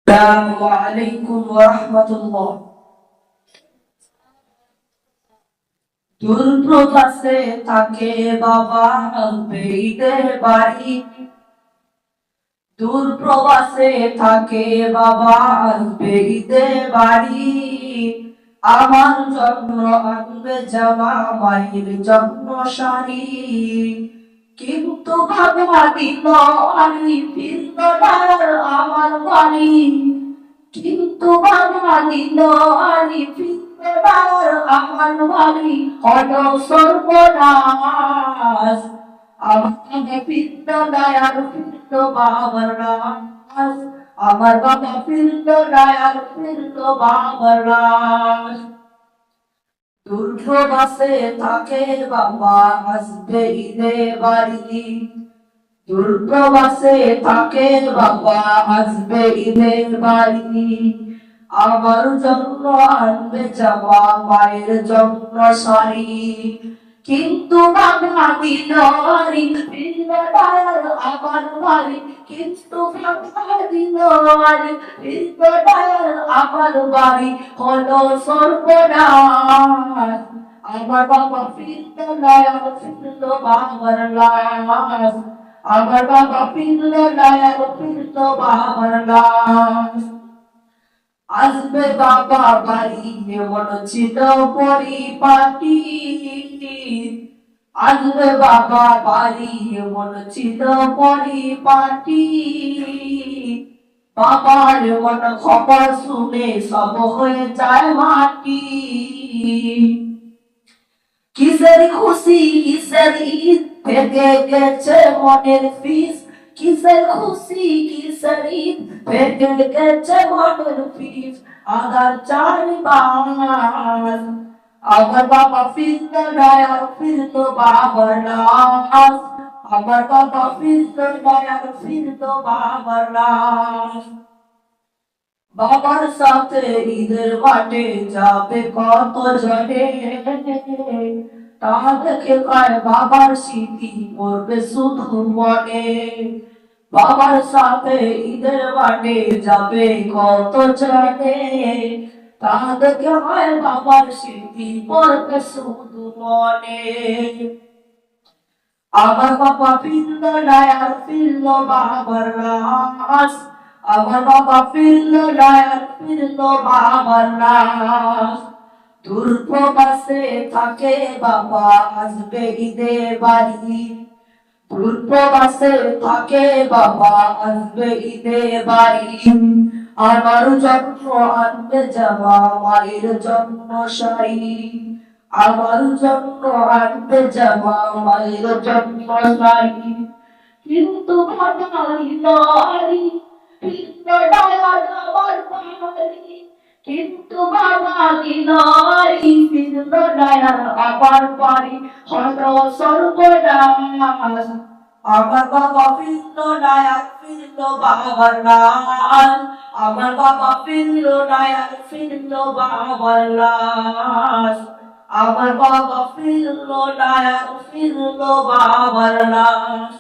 আসসালামু আলাইকুম ওয়া রাহমাতুল্লাহ। দূরপ্রবাসে থাকে বাবা বেইদের বাড়ি, দূরপ্রবাসে থাকে বাবা বেইদের বাড়ি। আমার জন্য আনবে জামা, মায়ের জন্য শাড়ি। কিন্তু বাবা দিল আনি ফিরল না আমার বাড়ি। কিন্তু বাবা দিল আনি ফিরল না আমার বাড়ি। হলো সর্বনাশ, আমাকে ফিরল না আর ফিরল বাবার লাশ। আমার বাবা ফিরল না আর ফিরল বাবার লাশ। দূরপ্রবাসে থাকে বাবা আসবে ঈদে বাড়ি, দূরপ্রবাসে থাকে বাবা আসবে ঈদের বাড়ি। আমার জন্য আনবে জামা, মায়ের জন্য শাড়ি। কিন্তু বাবা দিল আনি ফিরল না আমার বাড়ি। কিন্তু বাবা দিল আনি ফিরল না আমার বাড়ি। হলো সর্বনাশ, আমার বাবা ফিরল না আর ফিরল বাবার লাশ। আমার বাবা ফিরল না আর ফিরল বাবার লাশ। আসবে বাবা বাড়ি এমন ছিল পরিপাটি, আসবে বাবা বাড়ি এমন ছিল পরিপাটি। বাবার এমন খবর শুনে সব হয়ে যায় মাটি। কিসের খুশি কিসের ঈদ ভেঙে গেছে মনের ফিস। কিসের খুশি কিসের ঈদ ভেঙে গেছে মনের ফিস। আধার চারিবার আমার বাবা ফিরল না আর ফিরল বাবার লাশ। আমার বাবা ফিরল না আর ফিরল বাবার লাশ। বাবার সাথে ঈদের মাঠে যাবে কত জনে, তা দেখে কায় বাবার স্মৃতি পড়বে শুধু মনে। বাবার সাথে ঈদের মাঠে যাবে কত জনে, তা দেখে হয় বাবার স্মৃতি পড়বে শুধু মনে। আমার বাবা ফিরল না আর ফিরল বাবার লাশ। আমার বাবা ফিরল না আর ফিরল বাবার লাশ। দূরপ্রবাসে থাকে বাবা আসবে ঈদে বাড়ি, দূরপ্রবাসে থাকে বাবা আসবে ঈদে বাড়ি। আমার জন্য আনবে জামা, মায়ের জন্য শাড়ি। আমার জন্য আনবে জামা, মায়ের জন্য শাড়ি। কিন্তু বাবা দিল আনি ফিরল না আর আমার বাড়ি। কিন্তু বাবা দিল আনি ফিরল না আর আমার বাড়ি। হলো সর্বনাশ, আমার বাবা ফিরল না আর ফিরল বাবার লাশ। আমার বাবা ফিরল না আর ফিরল বাবার লাশ। আমার বাবা ফিরল না আর ফিরল বাবার লাশ।